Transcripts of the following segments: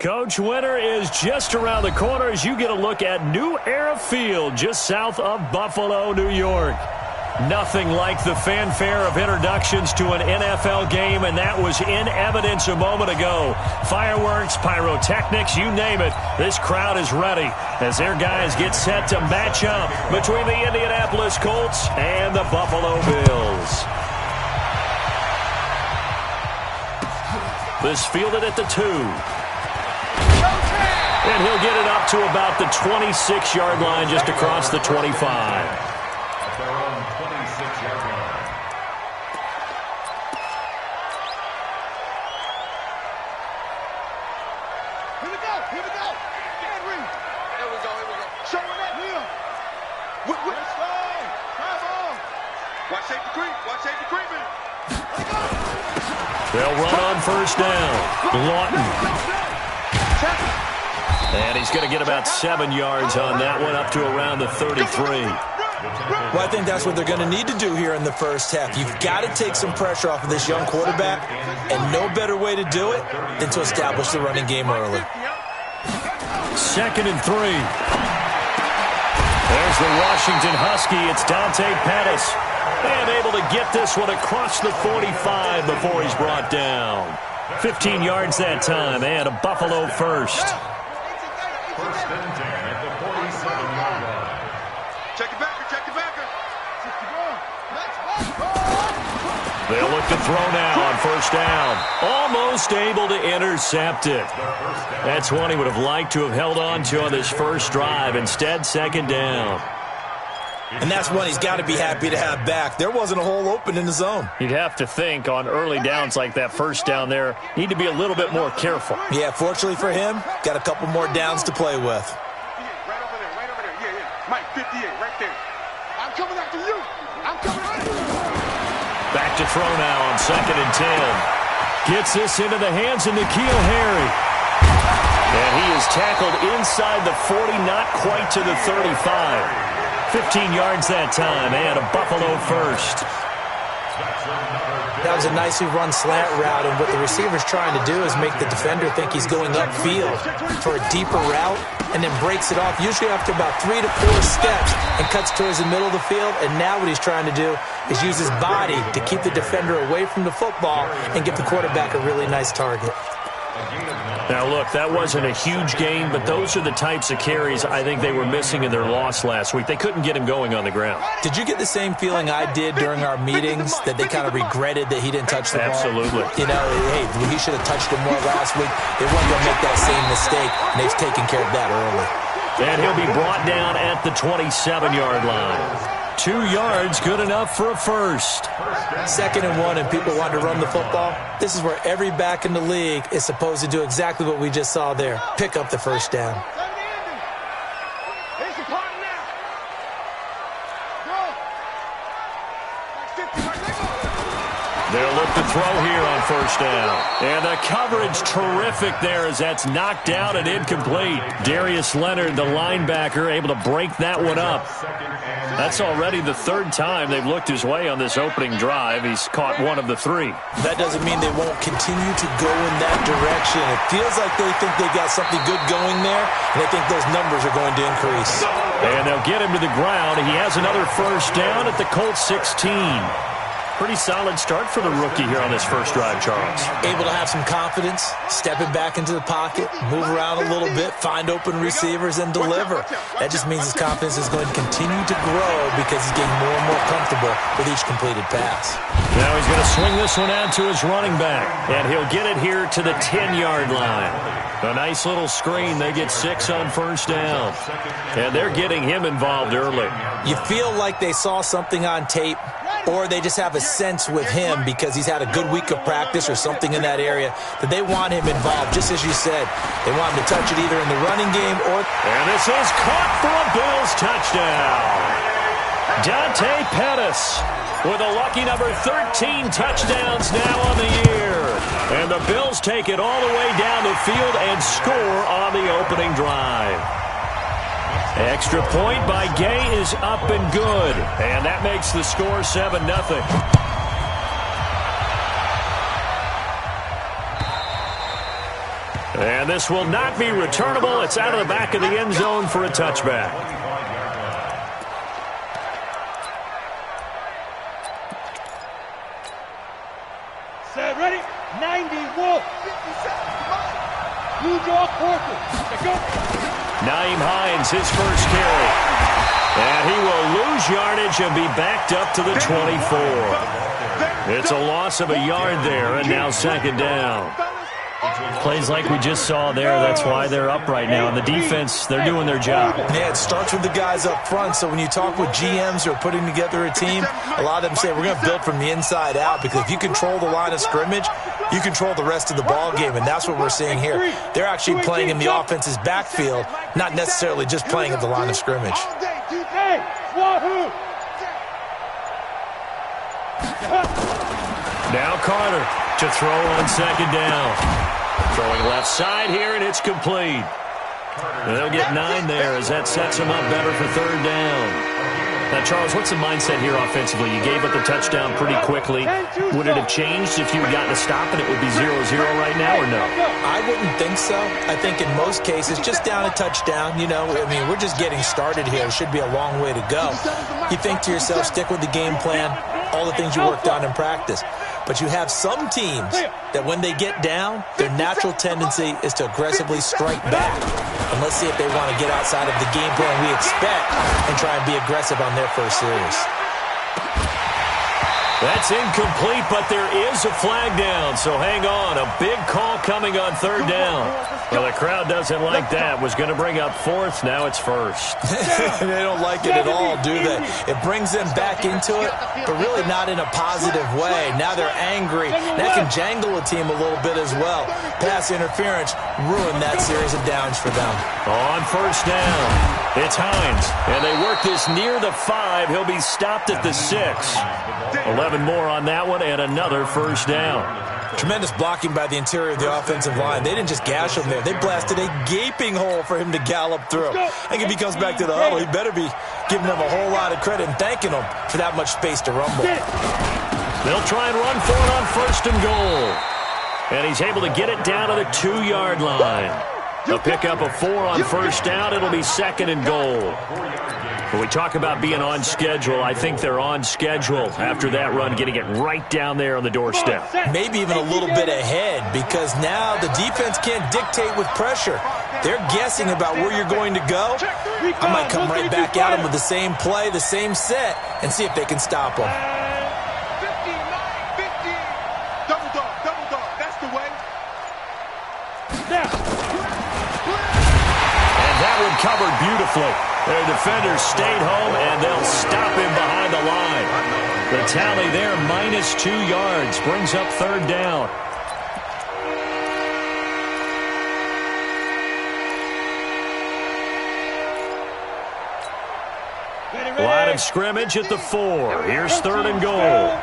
Coach, winter is just around the corner as you get a look at New Era Field just south of Buffalo, New York. Nothing like the fanfare of introductions to an NFL game, and that was in evidence a moment ago. Fireworks, pyrotechnics, you name it. This crowd is ready as their guys get set to match up between the Indianapolis Colts and the Buffalo Bills. This fielded at the 2. And he'll get it up to about the 26-yard line just across the 25. They'll run on first down. Lawton. And he's going to get about 7 yards on that one, up to around the 33. Well, I think that's what they're going to need to do here in the first half. You've got to take some pressure off of this young quarterback, and no better way to do it than to establish the running game early. 2nd and 3. There's the Washington Husky. It's Dante Pettis. And able to get this one across the 45 before he's brought down. 15 yards that time, and a Buffalo first. First and 10 at the 47-yard line. Check it back, check it back. They'll look to throw now on first down. Almost able to intercept it. That's one he would have liked to have held on to on this first drive. Instead, 2nd down. And that's one he's got to be happy to have back. There wasn't a hole open in the zone. You'd have to think on early downs like that first down there, need to be a little bit more careful. Yeah, fortunately for him, got a couple more downs to play with. Right over there. Yeah. Mike, 58, right there. I'm coming after you. I'm coming after you. Back to throw now on 2nd and 10. Gets this into the hands of N'Keal Harry. And he is tackled inside the 40, not quite to the 35. 15 yards that time, and a Buffalo first. That was a nicely run slant route, and what the receiver's trying to do is make the defender think he's going upfield for a deeper route, and then breaks it off, usually after about 3 to 4 steps, and cuts towards the middle of the field. And now what he's trying to do is use his body to keep the defender away from the football and give the quarterback a really nice target. Now, look, that wasn't a huge gain, but those are the types of carries I think they were missing in their loss last week. They couldn't get him going on the ground. Did you get the same feeling I did during our meetings, that they kind of regretted that he didn't touch the ball? Absolutely. You know, hey, he should have touched it more last week. They weren't going to make that same mistake, and they've taken care of that early. And he'll be brought down at the 27-yard line. 2 yards, good enough for a first. 2nd and 1, and people want to run the football. This is where every back in the league is supposed to do exactly what we just saw there. Pick up the first down. They'll look to throw here on first down. And the coverage terrific there as that's knocked out and incomplete. Darius Leonard, the linebacker, able to break that one up. That's already the 3rd time they've looked his way on this opening drive. He's caught one of the 3. That doesn't mean they won't continue to go in that direction. It feels like they think they got something good going there, and they think those numbers are going to increase. And they'll get him to the ground. He has another first down at the Colts 16. Pretty solid start for the rookie here on this first drive, Charles. Able to have some confidence, stepping back into the pocket, move around a little bit, find open receivers, and deliver. That just means his confidence is going to continue to grow because he's getting more and more comfortable with each completed pass. Now he's going to swing this one out to his running back, and he'll get it here to the 10-yard line. A nice little screen. They get 6 on first down. And they're getting him involved early. You feel like they saw something on tape, or they just have a sense with him because he's had a good week of practice or something in that area that they want him involved, just as you said. They want him to touch it either in the running game or... And this is caught for a Bills touchdown. Dante Pettis with a lucky number 13 touchdowns now on the year. And the Bills take it all the way down the field and score on the opening drive. Extra point by Gay is up and good. And that makes the score 7-0. And this will not be returnable. It's out of the back of the end zone for a touchback. Set, ready? 91. Blue draw quarter. Let's go. Naeem Hines, his first carry. And he will lose yardage and be backed up to the 24. It's a loss of a yard there, and now second down. Plays like we just saw there. That's why they're up right now. And the defense, they're doing their job. Yeah, it starts with the guys up front. So when you talk with GMs who are putting together a team, a lot of them say we're going to build from the inside out, because if you control the line of scrimmage, you control the rest of the ball game, and that's what we're seeing here. They're actually playing in the offense's backfield, not necessarily just playing at the line of scrimmage. Now Carter to throw on second down. Throwing left side here, and it's complete. And they'll get 9 there as that sets them up better for third down. Now, Charles, what's the mindset here offensively? You gave up the touchdown pretty quickly. Would it have changed if you had gotten a stop and it would be 0-0 right now, or no? I wouldn't think so. I think in most cases, just down a touchdown, you know, I mean, we're just getting started here. It should be a long way to go. You think to yourself, stick with the game plan, all the things you worked on in practice. But you have some teams that when they get down, their natural tendency is to aggressively strike back. And let's see if they want to get outside of the game plan we expect and try and be aggressive on their first series. That's incomplete, but there is a flag down, so hang on. A big call coming on third down. Well, the crowd doesn't like that. Was going to bring up fourth. Now it's first. They don't like it at all, do they? It brings them back into it, but really not in a positive way. Now they're angry. That can jangle a team a little bit as well. Pass interference ruined that series of downs for them. On first down, it's Hines. And they work this near the 5. He'll be stopped at the 6. 11 more on that one, and another first down. Tremendous blocking by the interior of the offensive line. They didn't just gash him there. They blasted a gaping hole for him to gallop through. I think if he comes back to the huddle, he better be giving them a whole lot of credit and thanking them for that much space to rumble. They'll try and run for it on first and goal. And he's able to get it down to the 2-yard line. A pickup of 4 on first down. It'll be second and goal. When we talk about being on schedule, I think they're on schedule after that run, getting it right down there on the doorstep. Maybe even a little bit ahead, because now the defense can't dictate with pressure. They're guessing about where you're going to go. I might come right back at them with the same play, the same set, and see if they can stop them. 59-50. Double dog. That's the way. And that one covered beautifully. Their defenders stayed home, and they'll stop him behind the line. The tally there, -2 yards, brings up third down. Line of scrimmage at the 4. Here's third and goal.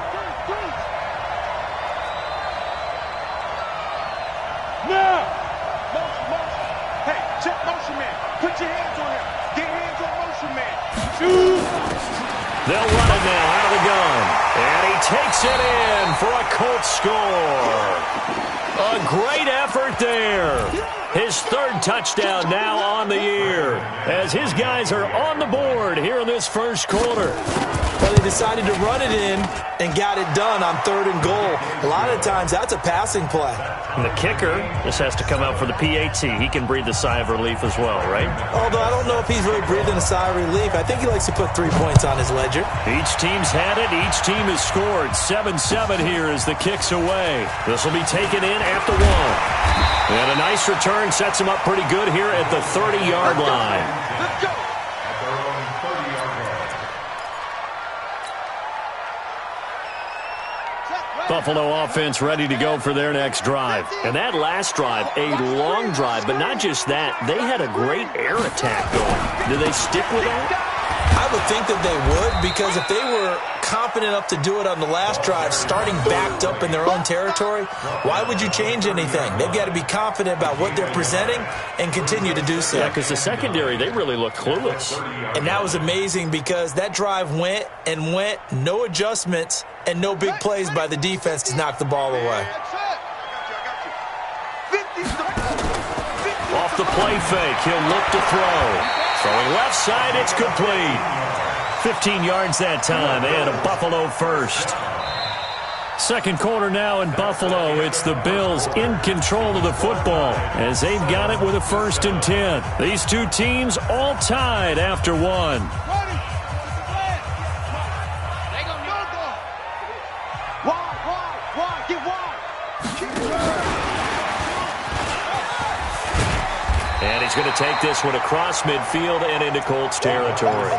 Now! Motion. Hey, check motion man. Put your hands on him. Get hands on motion man. Shoot! They'll run it now out of the gun. And he takes it in for a Colts score. A great effort there. His third touchdown now on the year, as his guys are on the board here in this first quarter. Well, they decided to run it in and got it done on third and goal. A lot of times, that's a passing play. And the kicker just has to come out for the PAT. He can breathe a sigh of relief as well, right? Although I don't know if he's really breathing a sigh of relief. I think he likes to put 3 points on his ledger. Each team's had it. Each team has scored. 7-7 here as the kick's away. This will be taken in at the 1. And a nice return sets him up pretty good here at the 30-yard line. Let's go! Buffalo offense ready to go for their next drive. And that last drive, a long drive, but not just that. They had a great air attack going. Do they stick with that? I would think that they would, because if they were confident enough to do it on the last drive, starting backed up in their own territory, why would you change anything? They've got to be confident about what they're presenting and continue to do so. Yeah, because the secondary, they really looked clueless. And that was amazing, because that drive went, no adjustments, and no big plays by the defense to knock the ball away. I got you. 50 seconds. the play fake. He'll look to throw. Throwing left side, it's complete. 15 yards that time, and a Buffalo first. Second quarter now in Buffalo. It's the Bills in control of the football as they've got it with a 1st and 10. These two teams all tied after one. And he's going to take this one across midfield and into Colts territory.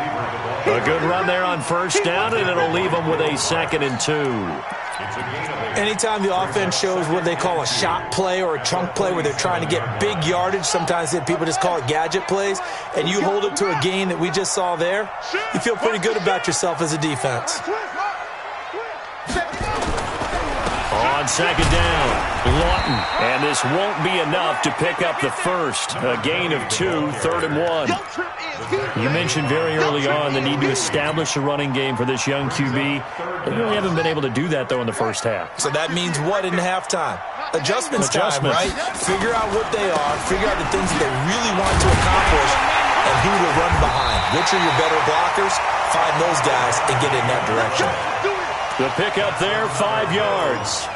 A good run there on 1st down, and it'll leave them with a 2nd and 2. Anytime the offense shows what they call a shot play or a chunk play where they're trying to get big yardage, sometimes people just call it gadget plays, and you hold it to a gain that we just saw there, you feel pretty good about yourself as a defense. On 2nd down, Lawton. And this won't be enough to pick up the first. A gain of 2, 3rd and 1. You mentioned very early on the need to establish a running game for this young QB. They really haven't been able to do that, though, in the first half. So that means what in halftime? Adjustments time, right? Figure out what they are, figure out the things that they really want to accomplish, and who to run behind. Which are your better blockers? Find those guys and get in that direction. The pickup there, 5 yards.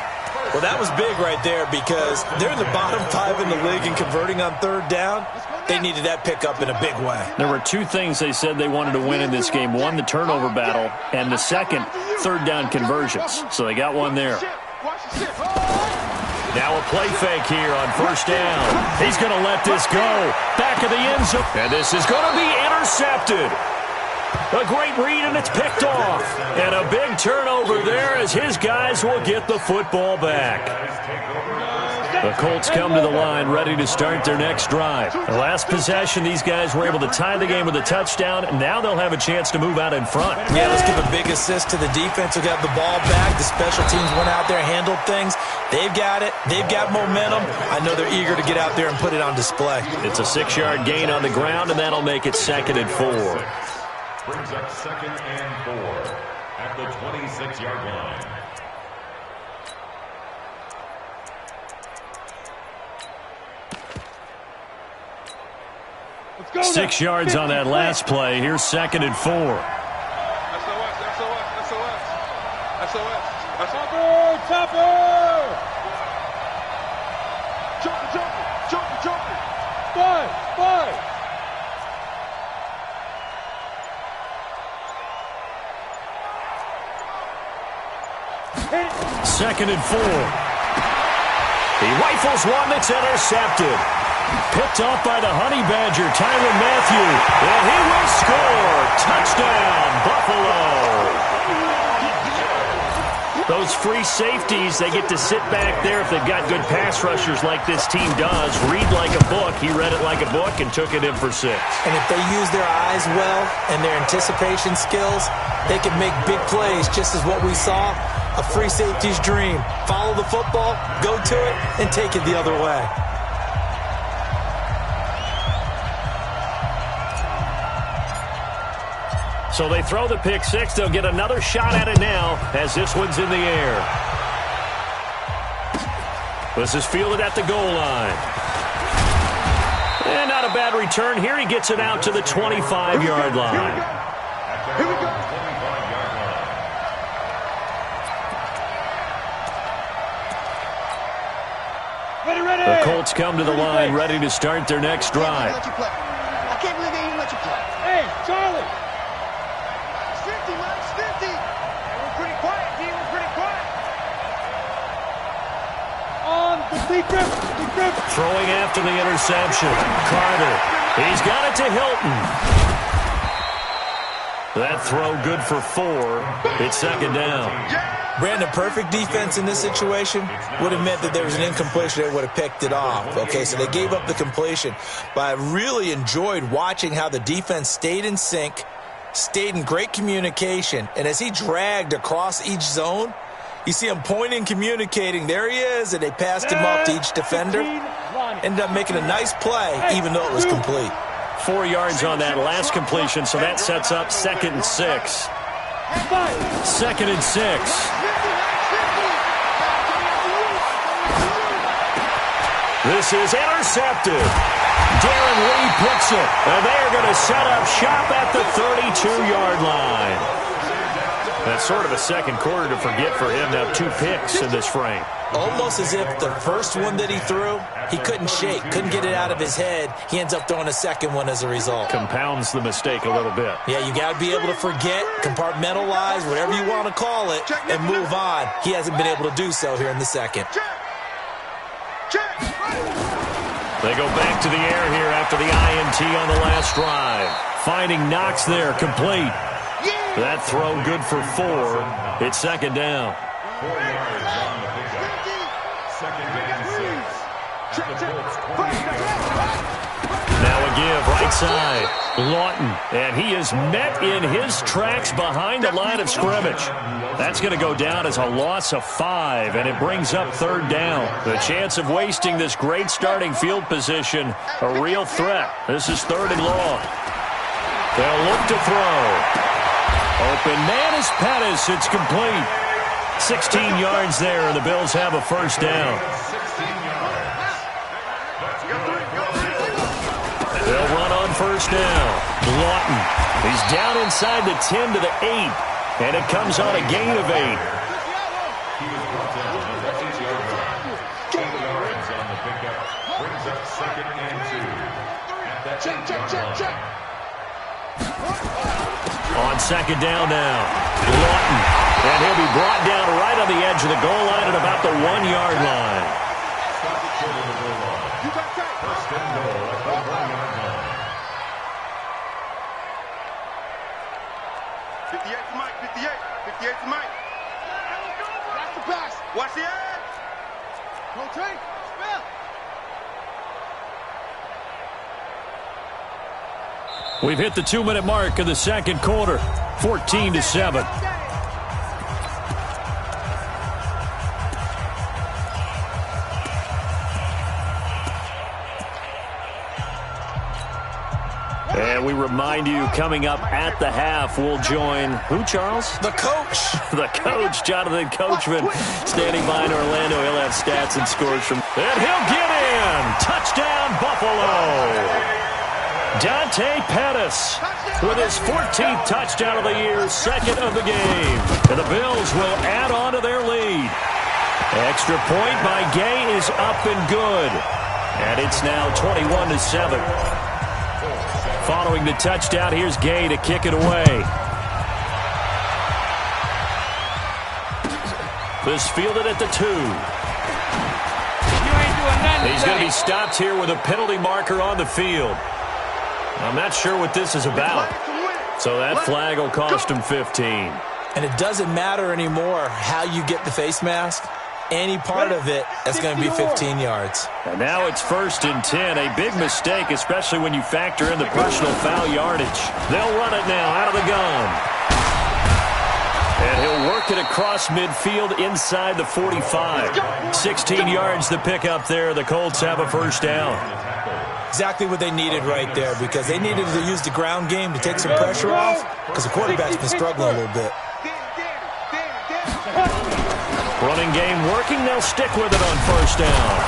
Well, that was big right there because they're in the bottom 5 in the league in converting on 3rd down. They needed that pickup in a big way. There were 2 things they said they wanted to win in this game. One, the turnover battle, and the second, 3rd down conversions. So they got one there. Now a play fake here on 1st down. He's going to let this go. Back of the end zone. And this is going to be intercepted. A great read, and it's picked off. And a big turnover there as his guys will get the football back. The Colts come to the line ready to start their next drive. The last possession, these guys were able to tie the game with a touchdown, and now they'll have a chance to move out in front. Yeah, let's give a big assist to the defense who got the ball back. The special teams went out there, handled things. They've got it. They've got momentum. I know they're eager to get out there and put it on display. It's a 6-yard gain on the ground, and that'll make it 2nd and 4. Brings up 2nd and 4 at the 26-yard line. Let's go 6 yards on that last play. Here's 2nd and 4. SOS. Chopper! Jumper! Five! 2nd and 4. He rifles one that's intercepted. Picked off by the Honey Badger, Tyrann Mathieu. And he will score. Touchdown, Buffalo. Those free safeties, they get to sit back there if they've got good pass rushers like this team does. Read like a book. He read it like a book and took it in for 6. And if they use their eyes well and their anticipation skills, they can make big plays, just as what we saw. A free safety's dream. Follow the football, go to it, and take it the other way. So they throw the pick 6. They'll get another shot at it now as this one's in the air. This is fielded at the goal line. And not a bad return here. He gets it out to the 25-yard line. Here we go. The Colts come to the line ready to start their next drive. I can't believe they even let you play. Hey, Charlie! It's 50, man. It's 50. And we're pretty quiet, D. We're pretty quiet. On the deep grip. Throwing after the interception. Carter. He's got it to Hilton. That throw good for 4. It's 2nd down. Brandon, perfect defense in this situation would have meant that there was an incompletion that would have picked it off. Okay, so they gave up the completion. But I really enjoyed watching how the defense stayed in sync, stayed in great communication, and as he dragged across each zone, you see him pointing, communicating. There he is, and they passed him off to each defender. Ended up making a nice play, even though it was complete. 4 yards on that last completion, so that sets up 2nd and 6. 2nd and 6. This is intercepted. Darren Lee picks it, and they're going to set up shop at the 32-yard line. That's sort of a second quarter to forget for him. Now 2 picks in this frame. Almost as if the first one that he threw, he couldn't shake, couldn't get it out of his head. He ends up throwing a second one as a result. Compounds the mistake a little bit. Yeah, you got to be able to forget, compartmentalize, whatever you want to call it, and move on. He hasn't been able to do so here in the second. They go back to the air here after the INT on the last drive. Finding Knox there, complete. That throw good for 4. It's second down. 4 yards on the pickup. Second and 6. At the Colts 20-yard line. Now a give, right side. Lawton, and he is met in his tracks behind the line of scrimmage. That's going to go down as a loss of 5, and it brings up third down. The chance of wasting this great starting field position, a real threat. This is third and long. They'll look to throw. Open man is Pettis. It's complete. 16 yards there, and the Bills have a first down. 16 yards. They'll run on first down. Lawton. He's down inside the 10 to the 8, and it comes on a gain of 8. He was brought down on the 8-yard line. 8 yards on the pickup. Brings up second and 2. At that 8-yard line. On second down now, Lawton. And he'll be brought down right on the edge of the goal line at about the 1-yard line. Stop it short of the goal line. First and goal at the 1-yard line. 58 to Mike, 58. 58 to Mike. Watch the pass. Watch the edge. Rotate. Spell. We've hit the 2-minute mark of the second quarter, 14-7. And we remind you, coming up at the half, we'll join who, Charles? The coach. The coach, Jonathan Coachman, standing by in Orlando. He'll have stats and scores from... And he'll get in! Touchdown, Buffalo! Dante Pettis with his 14th touchdown of the year, second of the game. And the Bills will add on to their lead. Extra point by Gay is up and good. And it's now 21-7. Following the touchdown, here's Gay to kick it away. This fielded at the 2. He's going to be stopped here with a penalty marker on the field. I'm not sure what this is about. So that flag will cost him 15. And it doesn't matter anymore how you get the face mask. Any part of it, that's going to be 15 yards. And now it's first and 10. A big mistake, especially when you factor in the personal foul yardage. They'll run it now out of the gun. And he'll work it across midfield inside the 45. 16 yards to pick up there. The Colts have a first down. Exactly what they needed right there, because they needed to use the ground game to take some pressure off, because the quarterback's been struggling a little bit. Running game working. They'll stick with it on first down.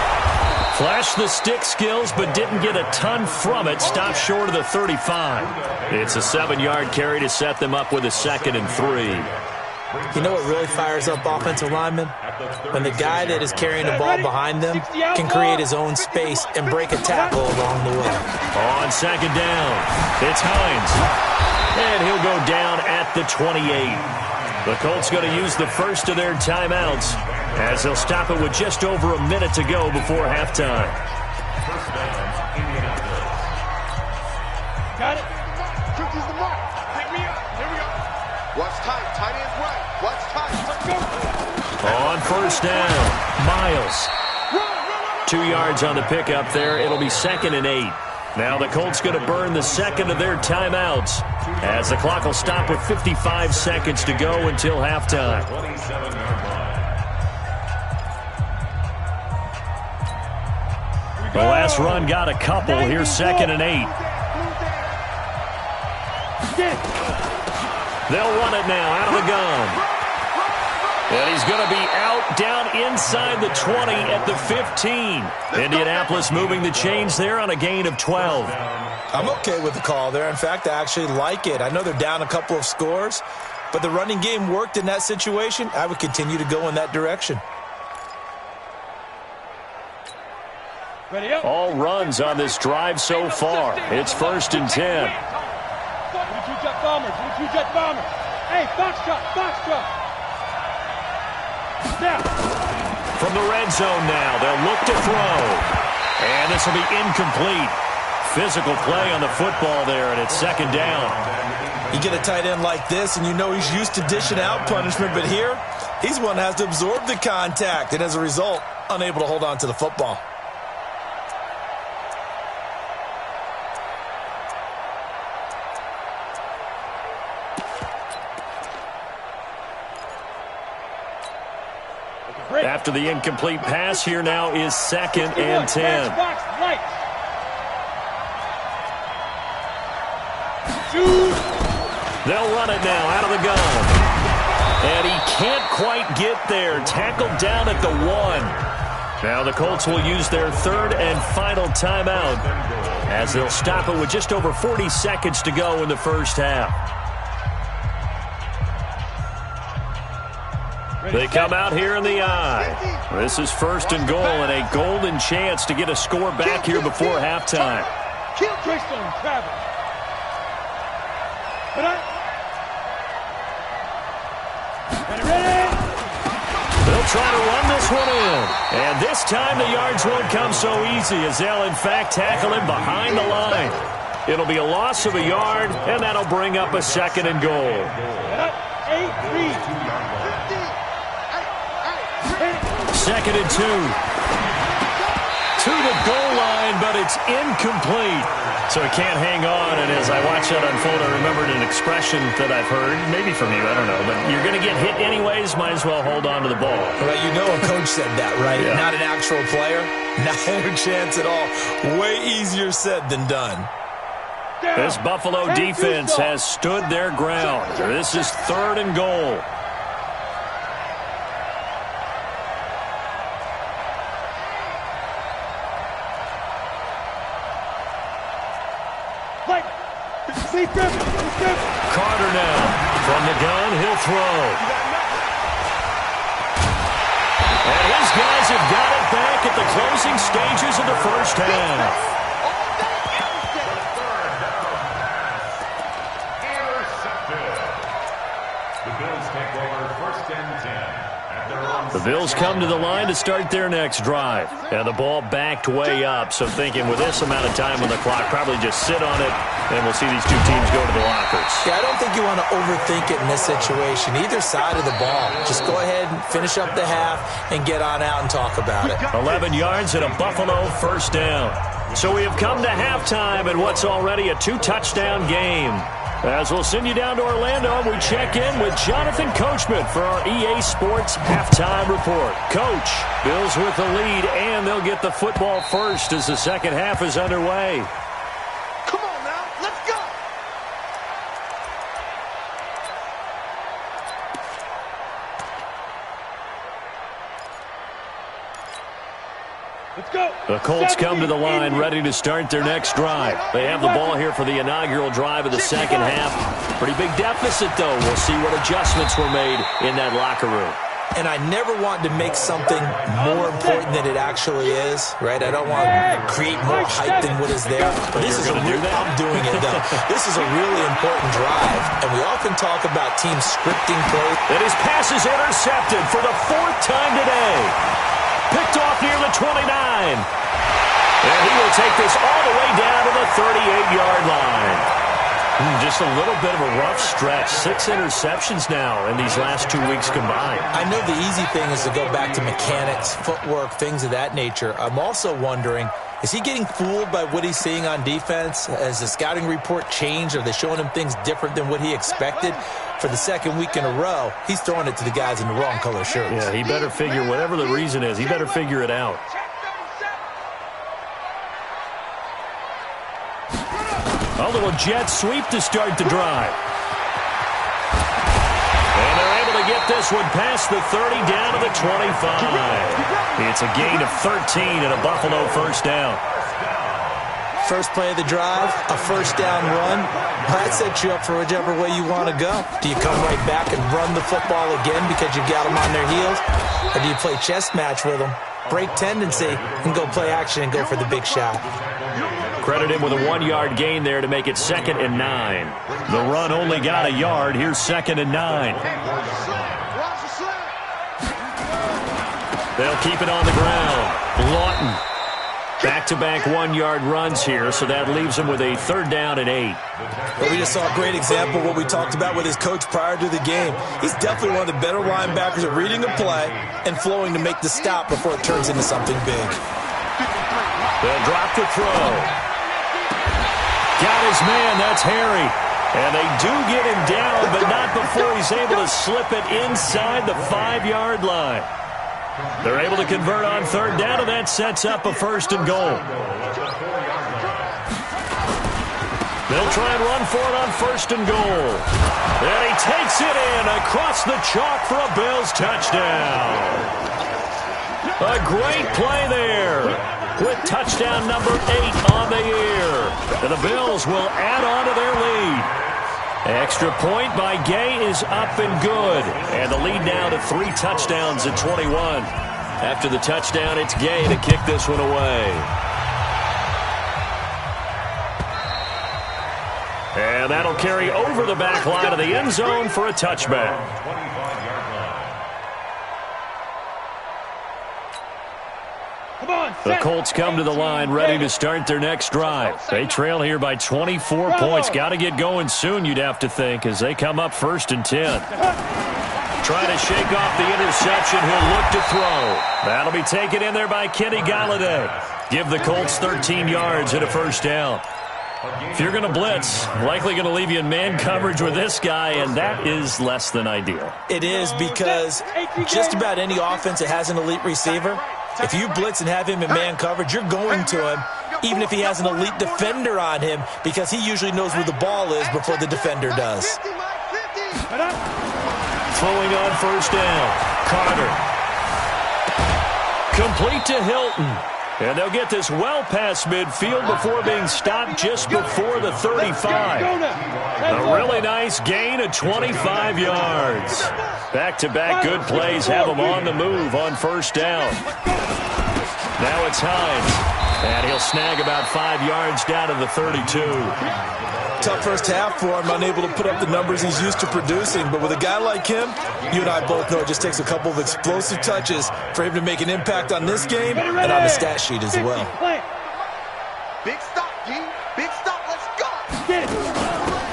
Flashed the stick skills, but didn't get a ton from it. Stopped short of the 35. It's a 7-yard carry to set them up with a second and 3. You know what really fires up offensive linemen? When the guy that is carrying the ball behind them can create his own space and break a tackle along the way. On second down, it's Hines. And he'll go down at the 28. The Colts going to use the first of their timeouts as they'll stop it with just over a minute to go before halftime. First down, Indianapolis. Got it. Cookies the mark. Pick me up. Here we go. Watch tight. Tight end's right. Watch tight. Let's go. On first down, Miles. 2 yards on the pickup there. It'll be second and 8. Now the Colts going to burn the second of their timeouts as the clock will stop with 55 seconds to go until halftime. 27-yard line. The last run got a couple. Here's second and 8. They'll run it now out of the gun. And he's going to be out down inside the 20 at the 15. Indianapolis moving the chains there on a gain of 12. I'm okay with the call there. In fact, I actually like it. I know they're down a couple of scores, but the running game worked in that situation. I would continue to go in that direction. All runs on this drive so far. It's 1st and 10. Jet bombers. Jet bombers. Hey, Foxtrot. Now. From the red zone now, they'll look to throw. And this will be incomplete. Physical play on the football there, and it's 2nd down. You get a tight end like this, and you know he's used to dishing out punishment, but here, he's one that has to absorb the contact, and as a result, unable to hold on to the football. After the incomplete pass, here now is 2nd and 10. They'll run it now out of the gun. And he can't quite get there. Tackled down at the 1. Now the Colts will use their 3rd and final timeout as they'll stop it with just over 40 seconds to go in the first half. They come out here in the eye. This is 1st and goal and a golden chance to get a score back here before halftime. They'll try to run this one in. And this time the yards won't come so easy as they'll in fact tackle him behind the line. It'll be a loss of a yard, and that'll bring up a 2nd and goal. 2nd and 2. To the goal line, but it's incomplete. So he can't hang on, and as I watch that unfold, I remembered an expression that I've heard, maybe from you, I don't know, but you're going to get hit anyways, might as well hold on to the ball. Well, you know a coach said that, right? Yeah. Not an actual player. Not a chance at all. Way easier said than done. This Buffalo defense has stood their ground. This is 3rd and goal. Carter now. From the gun, he'll throw. And his guys have got it back at the closing stages of the first half. The Bills take over 1st and 10. The Bills come to the line to start their next drive. And the ball backed way up, so thinking with this amount of time on the clock, probably just sit on it, and we'll see these two teams go to the lockers. Yeah, I don't think you want to overthink it in this situation. Either side of the ball. Just go ahead and finish up the half and get on out and talk about it. 11 yards and a Buffalo 1st down. So we have come to halftime in what's already a 2-touchdown game. As we'll send you down to Orlando, we check in with Jonathan Coachman for our EA Sports Halftime Report. Coach, Bills with the lead, and they'll get the football first as the second half is underway. Come on now, let's go. Let's go. The Colts come to the line ready to start their next drive. They have the ball here for the inaugural drive of the second half. Pretty big deficit, though. We'll see what adjustments were made in that locker room. And I never want to make something more important than it actually is, right? I don't want to create more hype than what is there. But this is I'm doing it, though. This is a really important drive, and we often talk about teams scripting plays. And his pass is intercepted for the 4th time today. Picked off near the 29. And he will take this all the way down to the 38-yard line. Just a little bit of a rough stretch. 6 interceptions now in these last 2 weeks combined. I know the easy thing is to go back to mechanics, footwork, things of that nature. I'm also wondering, is he getting fooled by what he's seeing on defense? Has the scouting report changed? Are they showing him things different than what he expected? For the second week in a row, he's throwing it to the guys in the wrong color shirts. Yeah, he better figure, whatever the reason is, he better figure it out. A little jet sweep to start the drive. And they're able to get this one past the 30 down to the 25. It's a gain of 13 and a Buffalo first down. First play of the drive, a first down run. That sets you up for whichever way you want to go. Do you come right back and run the football again because you've got them on their heels? Or do you play chess match with them, break tendency, and go play action and go for the big shot? Credit him with a 1-yard gain there to make it 2nd and 9. The run only got a yard. Here's 2nd and 9. They'll keep it on the ground. Lawton. Back-to-back 1-yard runs here, so that leaves him with a 3rd down and 8. Well, we just saw a great example of what we talked about with his coach prior to the game. He's definitely one of the better linebackers at reading a play and flowing to make the stop before it turns into something big. They'll drop the throw. Got his man, that's Harry. And they do get him down, but not before he's able to slip it inside the 5-yard line. They're able to convert on 3rd down, and that sets up a 1st and goal. They'll try and run for it on 1st and goal. And he takes it in across the chalk for a Bills touchdown. A great play there with touchdown number 8 on the year. And the Bills will add on to their lead. Extra point by Gay is up and good. And the lead now to 3 touchdowns at 21. After the touchdown, it's Gay to kick this one away. And that'll carry over the back line of the end zone for a touchback. The Colts come to the line ready to start their next drive. They trail here by 24 points. Got to get going soon, you'd have to think, as they come up 1st and 10. Trying to shake off the interception. He'll look to throw. That'll be taken in there by Kenny Galladay. Give the Colts 13 yards and a 1st down. If you're going to blitz, likely going to leave you in man coverage with this guy, and that is less than ideal. It is, because just about any offense that has an elite receiver, if you blitz and have him in man coverage, you're going to him, even if he has an elite defender on him, because he usually knows where the ball is before the defender does. Throwing on 1st down. Carter. Complete to Hilton. And they'll get this well past midfield before being stopped just before the 35. A really nice gain of 25 yards. Back-to-back good plays have them on the move on 1st down. Now it's Hines. And he'll snag about 5 yards down to the 32. Tough first half for him, unable to put up the numbers he's used to producing. But with a guy like him, you and I both know it just takes a couple of explosive touches for him to make an impact on this game and on the stat sheet as well. Big stop, G. Big stop. Let's go.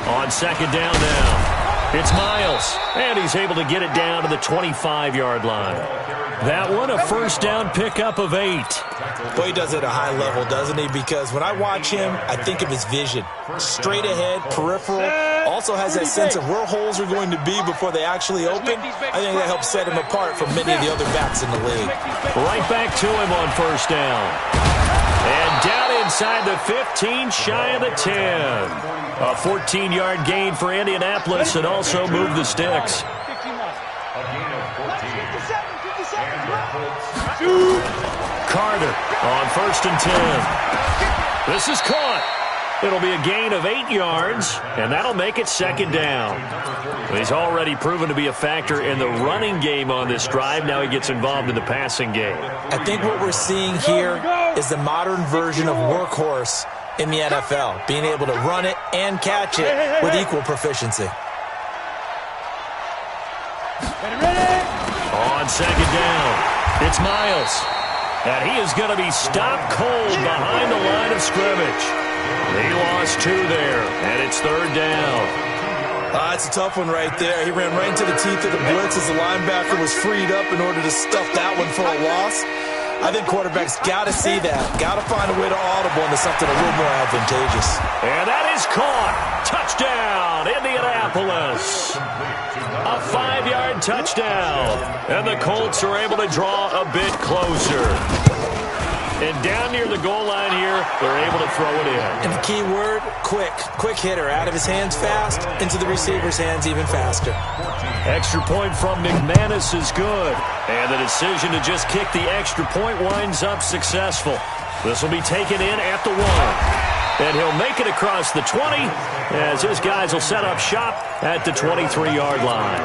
On 2nd down now, it's Miles. And he's able to get it down to the 25-yard line. That one, a 1st down pickup of 8. Boy, he does it at a high level, doesn't he? Because when I watch him, I think of his vision. Straight ahead, peripheral. Also has that sense of where holes are going to be before they actually open. I think that helps set him apart from many of the other backs in the league. Right back to him on 1st down. And down inside the 15, shy of the 10. A 14-yard gain for Indianapolis and also moved the sticks. Carter on 1st and 10. This is caught. It'll be a gain of 8 yards, and that'll make it 2nd down. He's already proven to be a factor in the running game on this drive. Now he gets involved in the passing game. I think what we're seeing here is the modern version of workhorse in the NFL, being able to run it and catch it with equal proficiency. On 2nd down, it's Miles. And he is going to be stopped cold behind the line of scrimmage. He lost 2 there, and it's 3rd down. That's a tough one right there. He ran right into the teeth of the blitz as the linebacker was freed up in order to stuff that one for a loss. I think quarterbacks got to see that. Got to find a way to audible into something a little more advantageous. And that is caught. Touchdown, Indianapolis. A 5-yard touchdown. And the Colts are able to draw a bit closer. And down near the goal line here, they're able to throw it in. And the key word, quick. Quick hitter. Out of his hands fast, into the receiver's hands even faster. Extra point from McManus is good. And the decision to just kick the extra point winds up successful. This will be taken in at the 1. And he'll make it across the 20 as his guys will set up shop at the 23-yard line.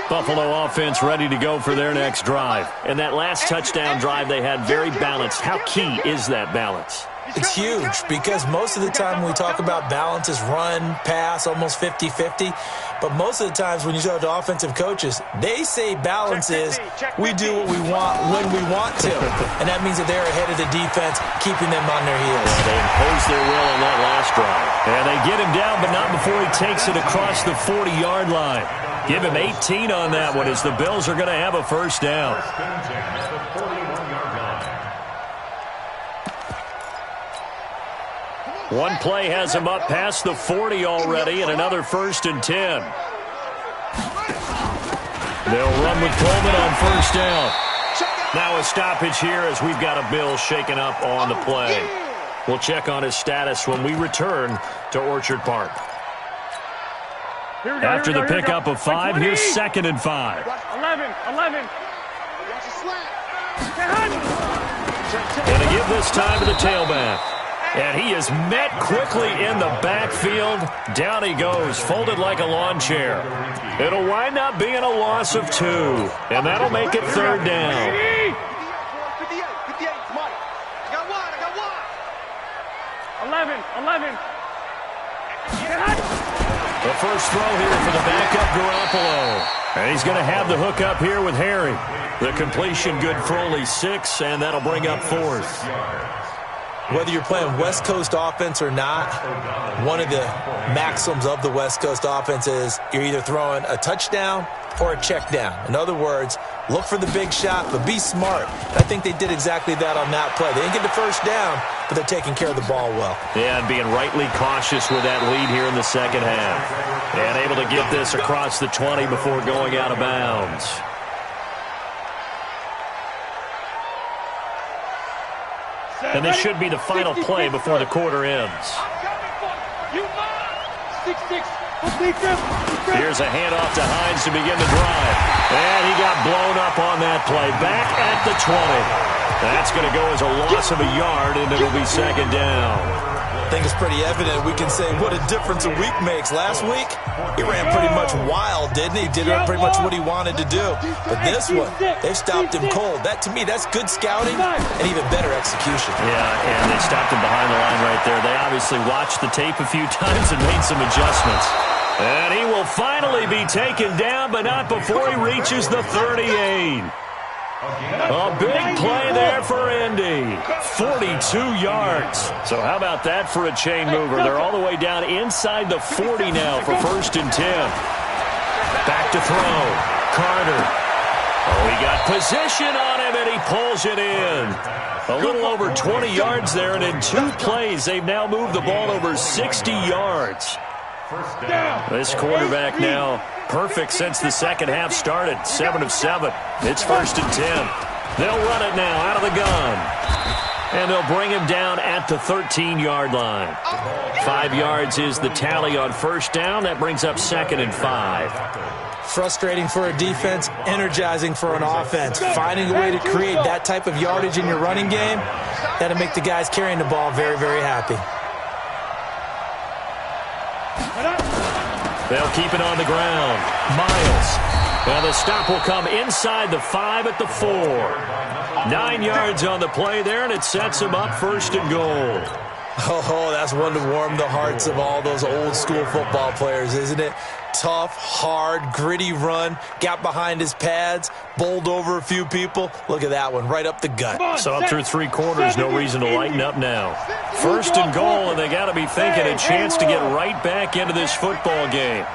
Buffalo offense ready to go for their next drive. And that last touchdown drive they had very balanced. How key is that balance? It's huge because most of the time when we talk about balance is run, pass, almost 50-50. But most of the times when you talk to offensive coaches, they say balance is we do what we want when we want to. And that means that they're ahead of the defense, keeping them on their heels. Yeah, they impose their will on that last drive. And they get him down, but not before he takes it across the 40-yard line. Give him 18 on that one as the Bills are going to have a first down. One play has him up past the 40 already, and another 1st and 10. They'll run with Coleman on first down. Now a stoppage here as we've got a Bill shaken up on the play. We'll check on his status when we return to Orchard Park. After the pickup of 5, here's 2nd and 5. 11. Going to give this time to the tailback. And he is met quickly in the backfield. Down he goes, folded like a lawn chair. It'll wind up being a loss of 2. And that'll make it 3rd down. 11. The first throw here for the backup Garoppolo. And he's going to have the hook up here with Harry. The completion good for only 6, and that'll bring up 4th. Whether you're playing West Coast offense or not, one of the maxims of the West Coast offense is you're either throwing a touchdown or a check down. In other words, look for the big shot, but be smart. I think they did exactly that on that play. They didn't get the first down, but they're taking care of the ball well. Yeah, and being rightly cautious with that lead here in the second half. And able to get this across the 20 before going out of bounds. And this should be the final play before the quarter ends. Here's a handoff to Hines to begin the drive. And he got blown up on that play. Back at the 20. That's going to go as a loss of a yard, and it'll be 2nd down. I think it's pretty evident. We can say what a difference a week makes. Last week, he ran pretty much wild, didn't he? Did pretty much what he wanted to do. But this one, they've stopped him cold. That, to me, that's good scouting and even better execution. Yeah, and they stopped him behind the line right there. They obviously watched the tape a few times and made some adjustments. And he will finally be taken down, but not before he reaches the 38. A big play there for Indy. 42 yards. So how about that for a chain mover? They're all the way down inside the 40 now for 1st and 10. Back to throw. Carter. Oh, he got position on him, and he pulls it in. A little over 20 yards there, and in 2 plays, they've now moved the ball over 60 yards. This quarterback now perfect since the second half started. 7 of 7. It's 1st and 10. They'll run it now out of the gun. And they'll bring him down at the 13-yard line. 5 yards is the tally on first down. That brings up 2nd and 5. Frustrating for a defense, energizing for an offense. Finding a way to create that type of yardage in your running game, that'll make the guys carrying the ball very, very happy. They'll keep it on the ground. Miles. Well, the stop will come inside the 5 at the 4. 9 yards on the play there, and it sets him up 1st and goal. Oh, that's one to warm the hearts of all those old-school football players, isn't it? Tough, hard, gritty run. Got behind his pads, bowled over a few people. Look at that one, right up the gut. So up through 3 quarters, no reason to lighten up now. 1st and goal, and they got to be thinking a chance to get right back into this football game.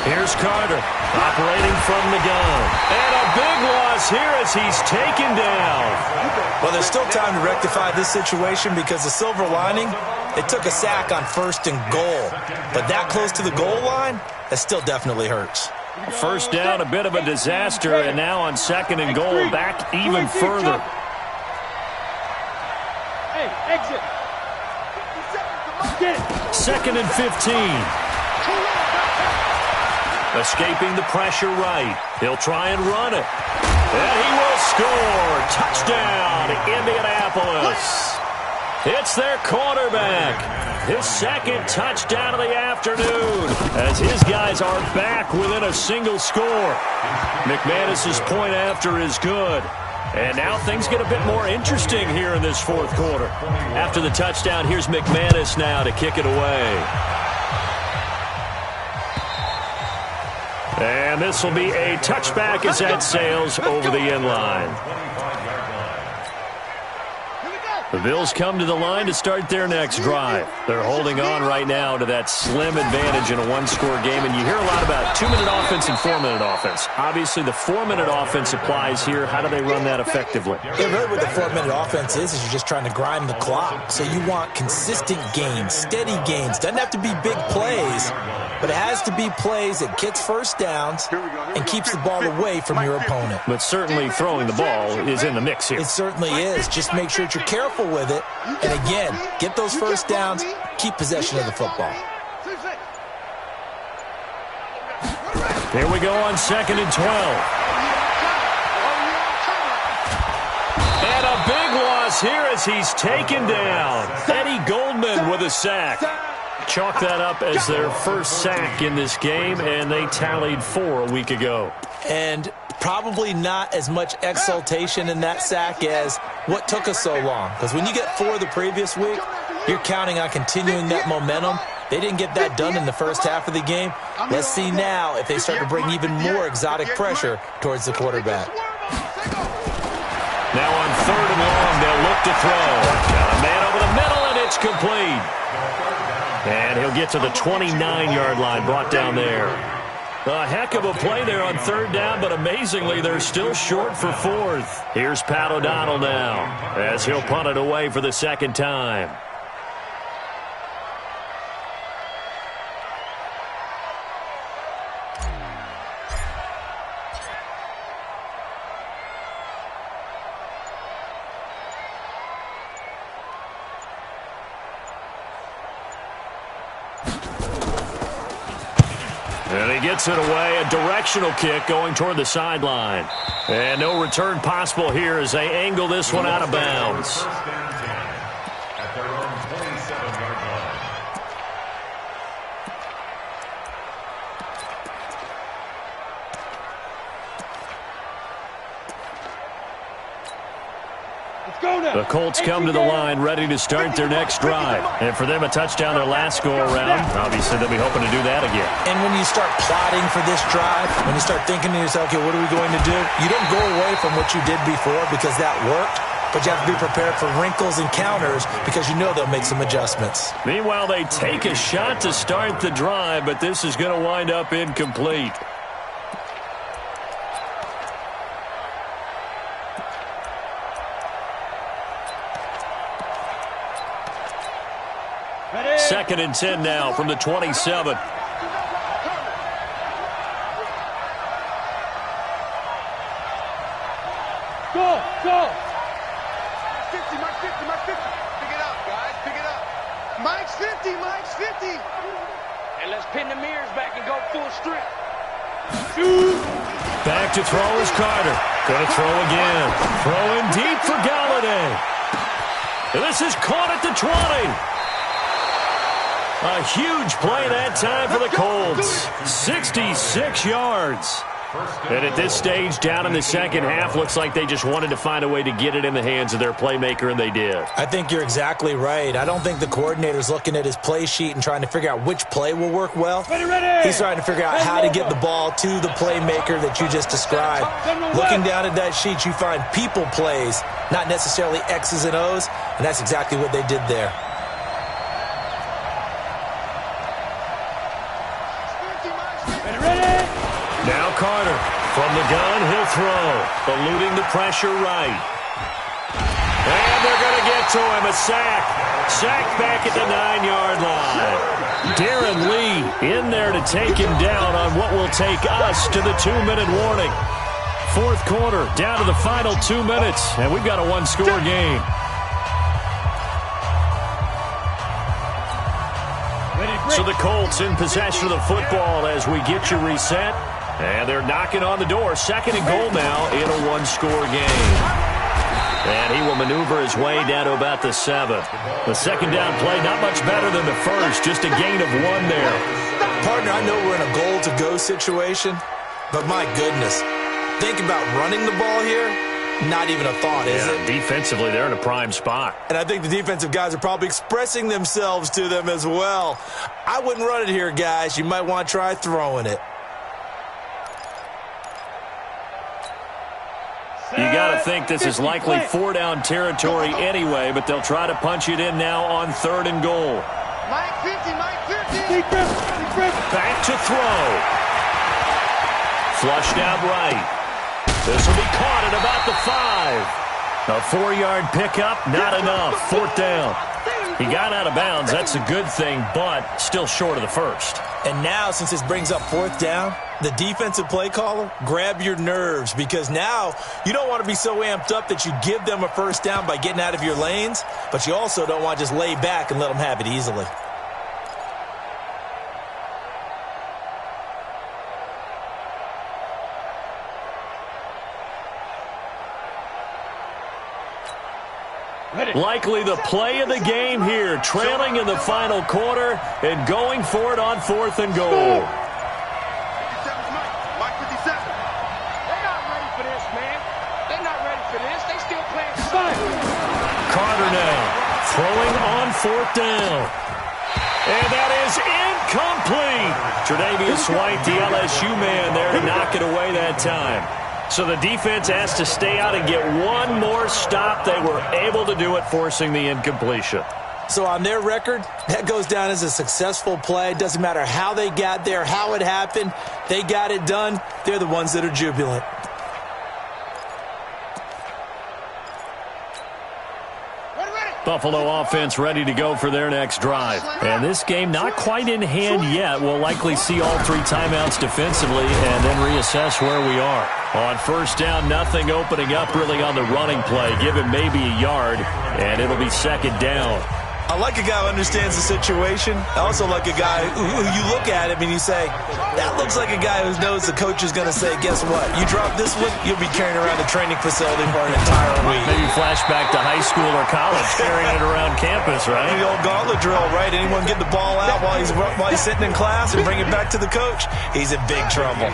Here's Carter, operating from the gun. And a big loss here as he's taken down. Well, there's still time to rectify this situation because the silver lining, it took a sack on 1st and goal. But that close to the goal line, that still definitely hurts. First down, a bit of a disaster, and now on 2nd and goal, back even further. Hey, exit. 2nd and 15. Escaping the pressure right. He'll try and run it. And he will score. Touchdown, Indianapolis. It's their quarterback. His 2nd touchdown of the afternoon as his guys are back within a single score. McManus's point after is good. And now things get a bit more interesting here in this 4th quarter. After the touchdown, here's McManus now to kick it away. And this will be a touchback as that sails over the end line. The Bills come to the line to start their next drive. They're holding on right now to that slim advantage in a one-score game, and you hear a lot about 2-minute offense and 4-minute offense. Obviously, the 4-minute offense applies here. How do they run that effectively? Yeah, really what the 4-minute offense is you're just trying to grind the clock. So you want consistent gains, steady gains. Doesn't have to be big plays, but it has to be plays that gets first downs and keeps the ball away from your opponent. But certainly throwing the ball is in the mix here. It certainly is. Just make sure that you're careful with it. And again, get those first downs, keep possession of the football. Here we go on 2nd and 12. And a big loss here as he's taken down. Eddie Goldman with a sack. Chalk that up as their first sack in this game, and they tallied 4 a week ago. And probably not as much exultation in that sack as what took us so long. Because when you get 4 the previous week, you're counting on continuing that momentum. They didn't get that done in the first half of the game. Let's see now if they start to bring even more exotic pressure towards the quarterback. Now on 3rd and long, they'll look to throw. Got a man over the middle, and it's complete. And he'll get to the 29-yard line, brought down there. A heck of a play there on 3rd down, but amazingly, they're still short for 4th. Here's Pat O'Donnell now as he'll punt it away for the 2nd time. And he gets it away, a directional kick going toward the sideline. And no return possible here as they angle this one out of bounds. At their own 27-yard line. The Colts come to the line ready to start their next drive. And for them, a touchdown their last go-around. Obviously, they'll be hoping to do that again. And when you start plotting for this drive, when you start thinking to yourself, okay, what are we going to do? You don't go away from what you did before because that worked, but you have to be prepared for wrinkles and counters because you know they'll make some adjustments. Meanwhile, they take a shot to start the drive, but this is going to wind up incomplete. Second and 10 now from the 27. Go, go. 50, Mike 50, Mike 50. Pick it up, guys, pick it up. Mike's 50, Mike's 50. And let's pin the mirrors back and go full strip. Back to throw is Carter. Gonna throw again. Throwing deep for Galladay. And this is caught at the 20. A huge play that time for the Colts. 66 yards. And at this stage, down in the second half, looks like they just wanted to find a way to get it in the hands of their playmaker, and they did. I think you're exactly right. I don't think the coordinator's looking at his play sheet and trying to figure out which play will work well. He's trying to figure out how to get the ball to the playmaker that you just described. Looking down at that sheet, you find people plays, not necessarily X's and O's, and that's exactly what they did there. Carter. From the gun, he'll throw. Eluding the pressure right. And they're going to get to him. A sack. Sacked back at the 9-yard line. Darren Lee in there to take him down on what will take us to the 2-minute warning. Fourth quarter, down to the final 2 minutes, and we've got a one-score game. So the Colts in possession of the football as we get you reset. And they're knocking on the door. Second and goal now in a one-score game. And he will maneuver his way down to about the 7. The second down play, not much better than the first. Just a gain of 1 there. Partner, I know we're in a goal-to-go situation, but my goodness. Think about running the ball here. Not even a thought, is it? Defensively, they're in a prime spot. And I think the defensive guys are probably expressing themselves to them as well. I wouldn't run it here, guys. You might want to try throwing it. You got to think this is likely 4-down territory anyway, but they'll try to punch it in now on 3rd and goal. Mike 50, Mike 50. Back to throw. Flushed out right. This will be caught at about the 5. A 4-yard pickup, not enough. 4th down. He got out of bounds. That's a good thing, but still short of the first. And now, since this brings up 4th down, the defensive play caller, grab your nerves, because now you don't want to be so amped up that you give them a first down by getting out of your lanes, but you also don't want to just lay back and let them have it easily. Likely the play of the game here, trailing in the final quarter and going for it on 4th and goal. Mike 57. They're not ready for this, man. They're not ready for this. They still playing Carter now throwing on 4th down. And that is incomplete. Tre'Davious White, the LSU man there to knock it away that time. So the defense has to stay out and get one more stop. They were able to do it, forcing the incompletion. So on their record, that goes down as a successful play. It doesn't matter how they got there, how it happened. They got it done. They're the ones that are jubilant. Buffalo offense ready to go for their next drive. And this game not quite in hand yet. We'll likely see all 3 timeouts defensively and then reassess where we are. On 1st down, nothing opening up really on the running play. Give him maybe a yard, and it'll be 2nd down. I like a guy who understands the situation. I also like a guy who you look at him and you say, that looks like a guy who knows the coach is going to say, guess what? You drop this one, you'll be carrying around the training facility for an entire week. Maybe flashback to high school or college, carrying it around campus, right? The old gauntlet drill, right? Anyone get the ball out while he's sitting in class and bring it back to the coach? He's in big trouble.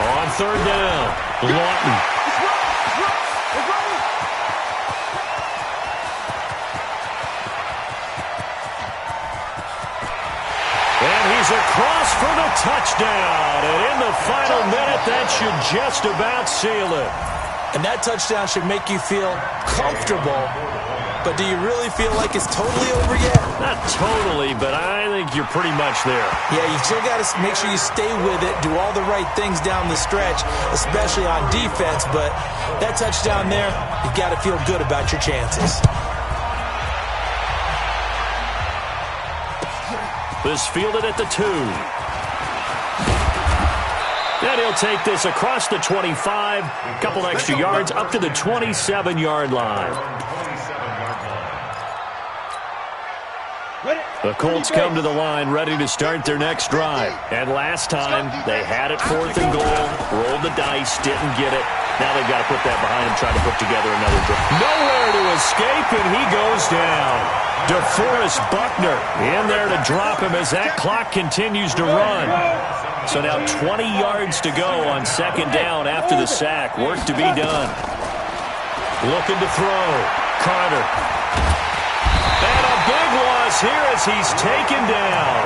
On 3rd down, Lawton. And he's across for the touchdown. And in the final minute, that should just about seal it. And that touchdown should make you feel comfortable. But do you really feel like it's totally over yet? Not totally, but I think you're pretty much there. Yeah, you still got to make sure you stay with it, do all the right things down the stretch, especially on defense. But that touchdown there, you got to feel good about your chances. This fielded at the 2. And he'll take this across the 25, couple extra yards up to the 27-yard line. The Colts come to the line ready to start their next drive. And last time, they had it 4th and goal, rolled the dice, didn't get it. Now they've got to put that behind them, try to put together another drive. Nowhere to escape, and he goes down. DeForest Buckner in there to drop him as that clock continues to run. So now 20 yards to go on 2nd down after the sack. Work to be done. Looking to throw. Carter. And a big loss here as he's taken down.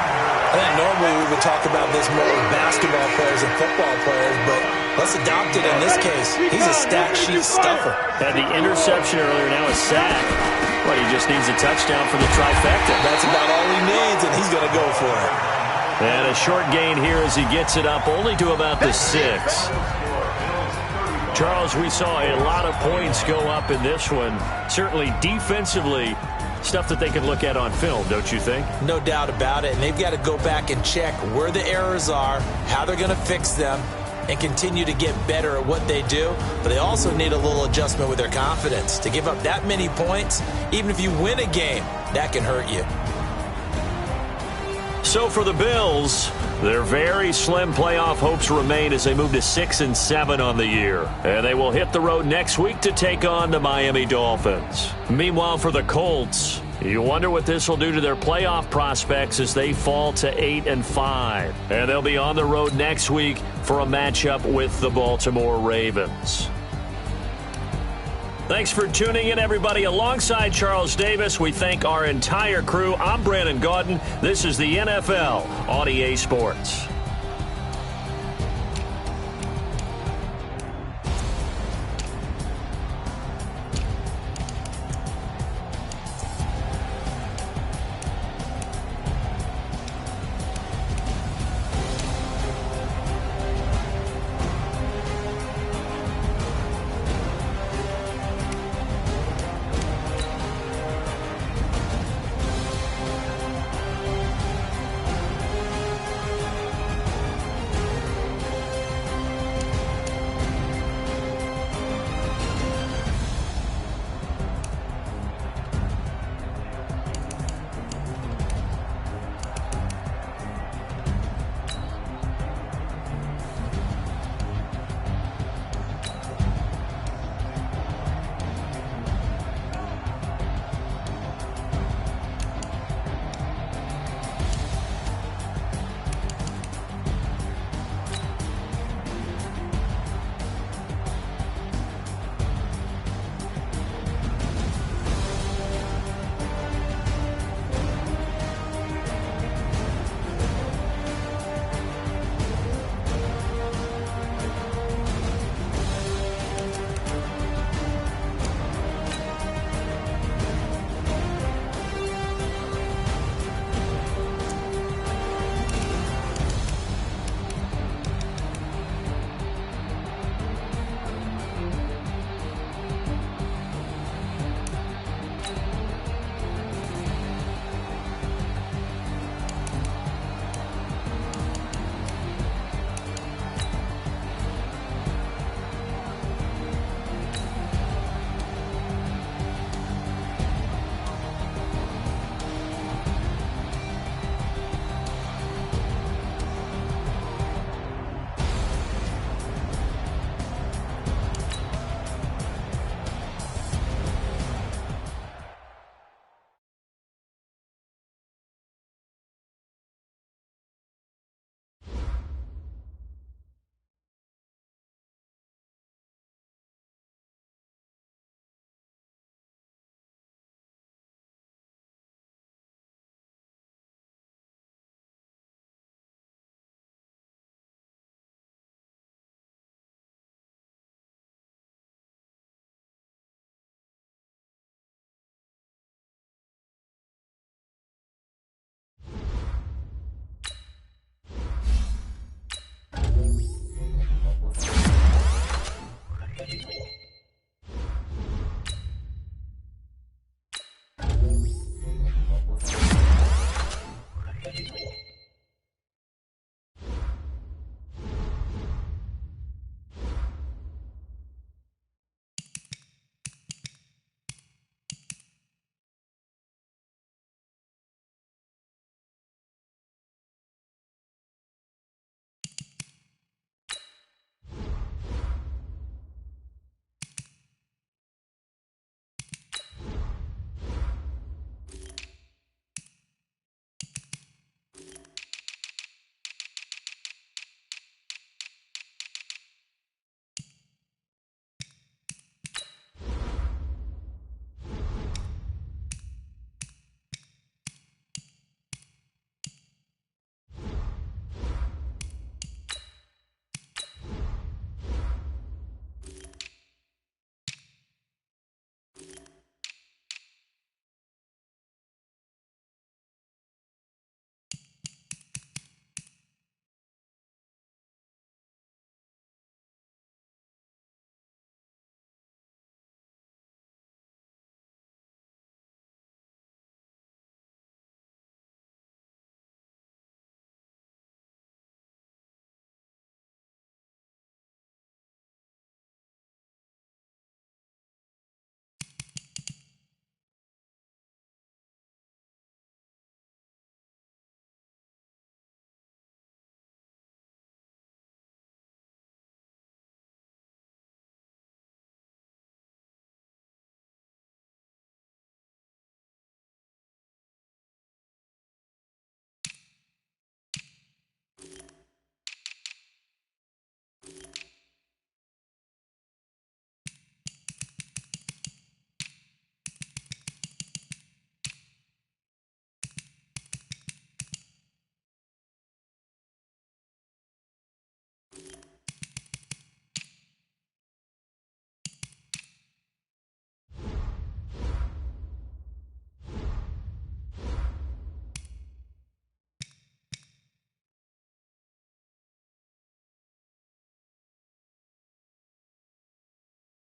I think normally we would talk about this more with basketball players and football players, but let's adopt it in this case. He's a stat sheet stuffer. Had the interception earlier, now a sack. Well, he just needs a touchdown for the trifecta. That's about all he needs, and he's going to go for it. And a short gain here as he gets it up only to about the 6. Charles, we saw a lot of points go up in this one. Certainly defensively, stuff that they can look at on film, don't you think? No doubt about it, and they've got to go back and check where the errors are, how they're going to fix them, and continue to get better at what they do. But they also need a little adjustment with their confidence. To give up that many points, even if you win a game, that can hurt you. So for the Bills, their very slim playoff hopes remain as they move to 6-7 on the year. And they will hit the road next week to take on the Miami Dolphins. Meanwhile, for the Colts, you wonder what this will do to their playoff prospects as they fall to 8-5. And they'll be on the road next week for a matchup with the Baltimore Ravens. Thanks for tuning in, everybody. Alongside Charles Davis, we thank our entire crew. I'm Brandon Gaudin. This is the NFL on EA Sports.